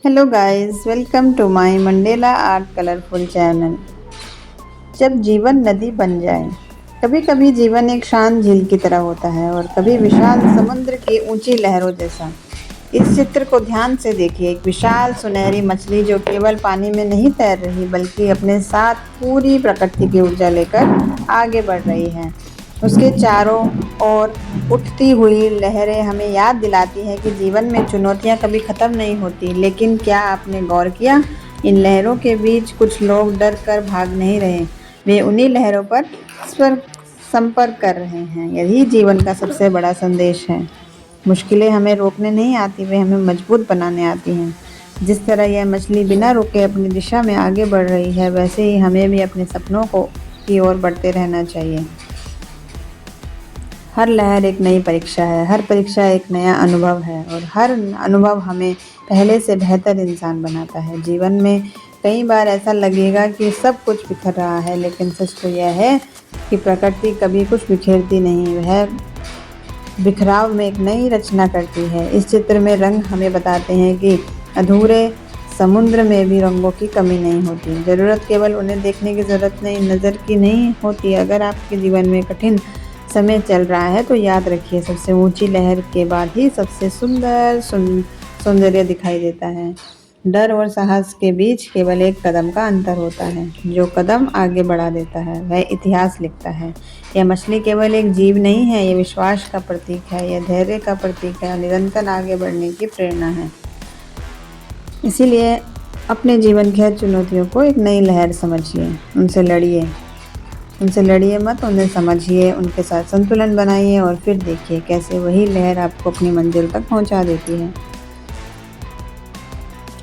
Hello guys, welcome to my mandala art colourful channel. जब जीवन नदी बन जाए। कभी कभी जीवन एक शांत झील की तरह होता है और कभी विशाल समुद्र की ऊंची लहरों जैसा। इस चित्र को ध्यान से देखिए। एक विशाल सुनहरी मछली जो केवल पानी में नहीं तैर रही बल्कि अपने साथ पूरी प्रकृति की ऊर्जा लेकर आगे बढ़ रही है। उसके चारों ओर उठती हुई लहरें हमें याद दिलाती हैं कि जीवन में चुनौतियां कभी ख़त्म नहीं होती। लेकिन क्या आपने गौर किया, इन लहरों के बीच कुछ लोग डर कर भाग नहीं रहे, वे उन्हीं लहरों पर संपर्क कर रहे हैं। यही जीवन का सबसे बड़ा संदेश है। मुश्किलें हमें रोकने नहीं आती, वे हमें मजबूत बनाने आती हैं। जिस तरह यह मछली बिना रुके अपनी दिशा में आगे बढ़ रही है, वैसे ही हमें भी अपने सपनों की ओर बढ़ते रहना चाहिए। हर लहर एक नई परीक्षा है, हर परीक्षा एक नया अनुभव है और हर अनुभव हमें पहले से बेहतर इंसान बनाता है। जीवन में कई बार ऐसा लगेगा कि सब कुछ बिखर रहा है, लेकिन सच तो यह है कि प्रकृति कभी कुछ बिखेरती नहीं, वह बिखराव में एक नई रचना करती है। इस चित्र में रंग हमें बताते हैं कि अधूरे समुद्र में भी रंगों की कमी नहीं होती। ज़रूरत केवल उन्हें देखने की ज़रूरत नहीं, नज़र की नहीं होती। अगर आपके जीवन में कठिन समय चल रहा है तो याद रखिए, सबसे ऊंची लहर के बाद ही सबसे सुंदर सौंदर्य दिखाई देता है। डर और साहस के बीच केवल एक कदम का अंतर होता है। जो कदम आगे बढ़ा देता है वह इतिहास लिखता है। यह मछली केवल एक जीव नहीं है, यह विश्वास का प्रतीक है, यह धैर्य का प्रतीक है और निरंतर आगे बढ़ने की प्रेरणा है। इसीलिए अपने जीवन की हर चुनौतियों को एक नई लहर समझिए, उनसे लड़िए मत, उन्हें समझिए, उनके साथ संतुलन बनाइए और फिर देखिए कैसे वही लहर आपको अपनी मंजिल तक पहुंचा देती है।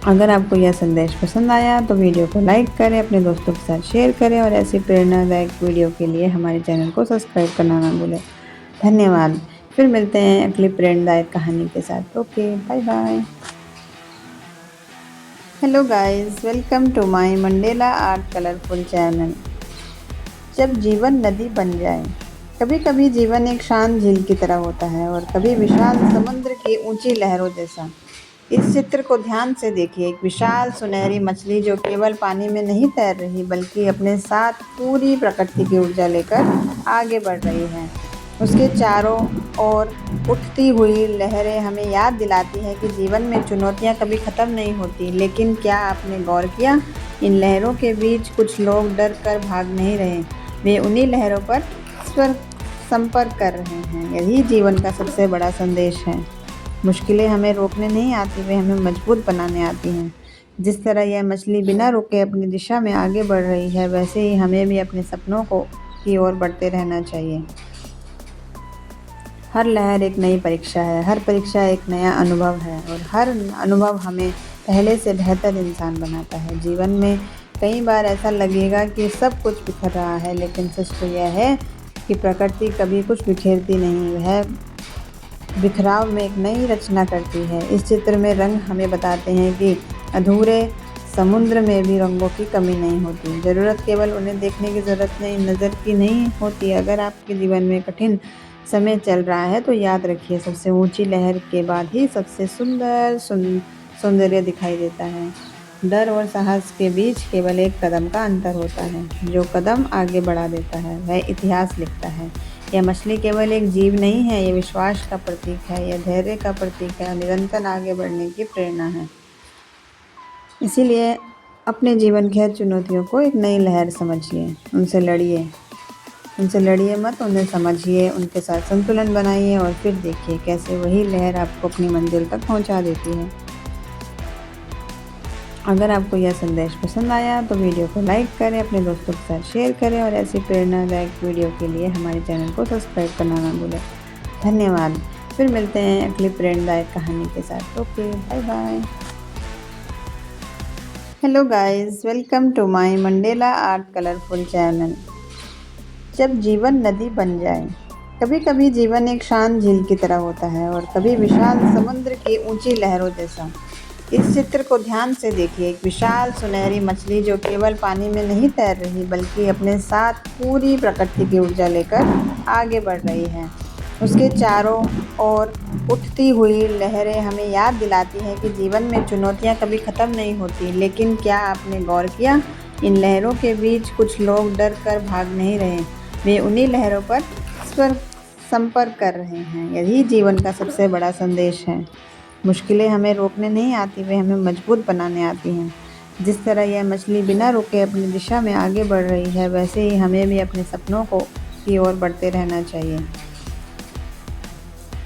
अगर आपको यह संदेश पसंद आया तो वीडियो को लाइक करें, अपने दोस्तों के साथ शेयर करें और ऐसी प्रेरणादायक वीडियो के लिए हमारे चैनल को सब्सक्राइब करना ना भूलें। धन्यवाद। फिर मिलते हैं अगली प्रेरणादायक कहानी के साथ। Okay, bye bye. Hello guys, welcome to my mandala art colourful channel. जब जीवन नदी बन जाए। कभी कभी जीवन एक शांत झील की तरह होता है और कभी विशाल समुद्र की ऊंची लहरों जैसा। इस चित्र को ध्यान से देखिए। एक विशाल सुनहरी मछली जो केवल पानी में नहीं तैर रही बल्कि अपने साथ पूरी प्रकृति की ऊर्जा लेकर आगे बढ़ रही है। उसके चारों ओर उठती हुई लहरें हमें याद दिलाती हैं कि जीवन में चुनौतियां कभी ख़त्म नहीं होती। लेकिन क्या आपने गौर किया, इन लहरों के बीच कुछ लोग डर कर भाग नहीं रहे, वे उन्हीं लहरों पर संपर्क कर रहे हैं। यही जीवन का सबसे बड़ा संदेश है। मुश्किलें हमें रोकने नहीं आती, वे हमें मजबूत बनाने आती हैं। जिस तरह यह मछली बिना रुके अपनी दिशा में आगे बढ़ रही है, वैसे ही हमें भी अपने सपनों की ओर बढ़ते रहना चाहिए। हर लहर एक नई परीक्षा है, हर परीक्षा एक नया अनुभव है और हर अनुभव हमें पहले से बेहतर इंसान बनाता है। जीवन में कई बार ऐसा लगेगा कि सब कुछ बिखर रहा है, लेकिन सच तो यह है कि प्रकृति कभी कुछ बिखेरती नहीं, वह बिखराव में एक नई रचना करती है। इस चित्र में रंग हमें बताते हैं कि अधूरे समुद्र में भी रंगों की कमी नहीं होती। ज़रूरत केवल उन्हें देखने की ज़रूरत नहीं, नज़र की नहीं होती। अगर आपके जीवन में कठिन समय चल रहा है तो याद रखिए, सबसे ऊंची लहर के बाद ही सबसे सुंदर सौंदर्य दिखाई देता है। डर और साहस के बीच केवल एक कदम का अंतर होता है। जो कदम आगे बढ़ा देता है वह इतिहास लिखता है। यह मछली केवल एक जीव नहीं है, यह विश्वास का प्रतीक है, यह धैर्य का प्रतीक है और निरंतर आगे बढ़ने की प्रेरणा है। इसीलिए अपने जीवन की हर चुनौतियों को एक नई लहर समझिए, उनसे लड़िए मत, उन्हें समझिए, उनके साथ संतुलन बनाइए और फिर देखिए कैसे वही लहर आपको अपनी मंजिल तक पहुंचा देती है। अगर आपको यह संदेश पसंद आया तो वीडियो को लाइक करें, अपने दोस्तों के साथ शेयर करें और ऐसी प्रेरणादायक वीडियो के लिए हमारे चैनल को सब्सक्राइब करना ना भूलें। धन्यवाद। फिर मिलते हैं अगली प्रेरणादायक कहानी के साथ। Okay, bye bye. Hello guys, welcome to my mandala art colourful channel. जब जीवन नदी बन जाए। कभी कभी जीवन एक शांत झील की तरह होता है और कभी विशाल समुद्र की ऊंची लहरों जैसा। इस चित्र को ध्यान से देखिए। एक विशाल सुनहरी मछली जो केवल पानी में नहीं तैर रही बल्कि अपने साथ पूरी प्रकृति की ऊर्जा लेकर आगे बढ़ रही है। उसके चारों ओर उठती हुई लहरें हमें याद दिलाती हैं कि जीवन में चुनौतियां कभी ख़त्म नहीं होती। लेकिन क्या आपने गौर किया, इन लहरों के बीच कुछ लोग डर कर भाग नहीं रहे, वे उन्हीं लहरों पर संपर्क कर रहे हैं। यही जीवन का सबसे बड़ा संदेश है। मुश्किलें हमें रोकने नहीं आती, वे हमें मजबूत बनाने आती हैं। जिस तरह यह मछली बिना रुके अपनी दिशा में आगे बढ़ रही है, वैसे ही हमें भी अपने सपनों की ओर बढ़ते रहना चाहिए।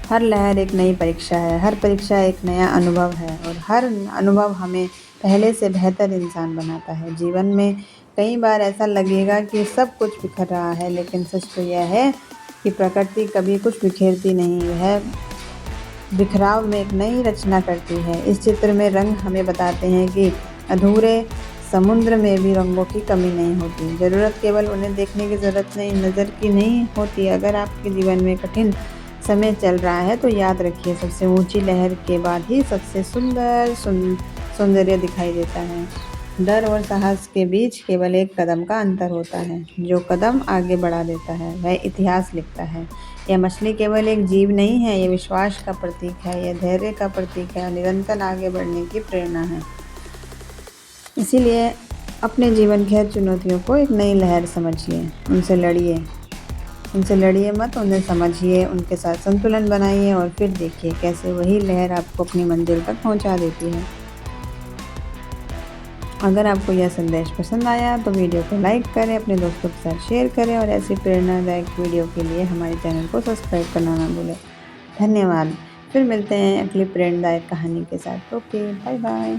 हर लहर एक नई परीक्षा है, हर परीक्षा एक नया अनुभव है और हर अनुभव हमें पहले से बेहतर इंसान बनाता है। जीवन में कई बार ऐसा लगेगा कि सब कुछ बिखर रहा है, लेकिन सच तो यह है कि प्रकृति कभी कुछ बिखेरती नहीं, वह बिखराव में एक नई रचना करती है। इस चित्र में रंग हमें बताते हैं कि अधूरे समुद्र में भी रंगों की कमी नहीं होती। ज़रूरत केवल उन्हें देखने की ज़रूरत नहीं, नज़र की नहीं होती। अगर आपके जीवन में कठिन समय चल रहा है तो याद रखिए, सबसे ऊंची लहर के बाद ही सबसे सौंदर्य दिखाई देता है। डर और साहस के बीच केवल एक कदम का अंतर होता है। जो कदम आगे बढ़ा देता है वह इतिहास लिखता है। यह मछली केवल एक जीव नहीं है, यह विश्वास का प्रतीक है, यह धैर्य का प्रतीक है और निरंतर आगे बढ़ने की प्रेरणा है। इसीलिए अपने जीवन की हर चुनौतियों को एक नई लहर समझिए, उनसे लड़िए मत, उन्हें समझिए, उनके साथ संतुलन बनाइए और फिर देखिए कैसे वही लहर आपको अपनी मंजिल तक पहुंचा देती है। अगर आपको यह संदेश पसंद आया तो वीडियो को लाइक करें, अपने दोस्तों के साथ शेयर करें और ऐसी प्रेरणादायक वीडियो के लिए हमारे चैनल को सब्सक्राइब करना ना भूलें। धन्यवाद। फिर मिलते हैं अगली प्रेरणादायक कहानी के साथ। Okay, bye bye.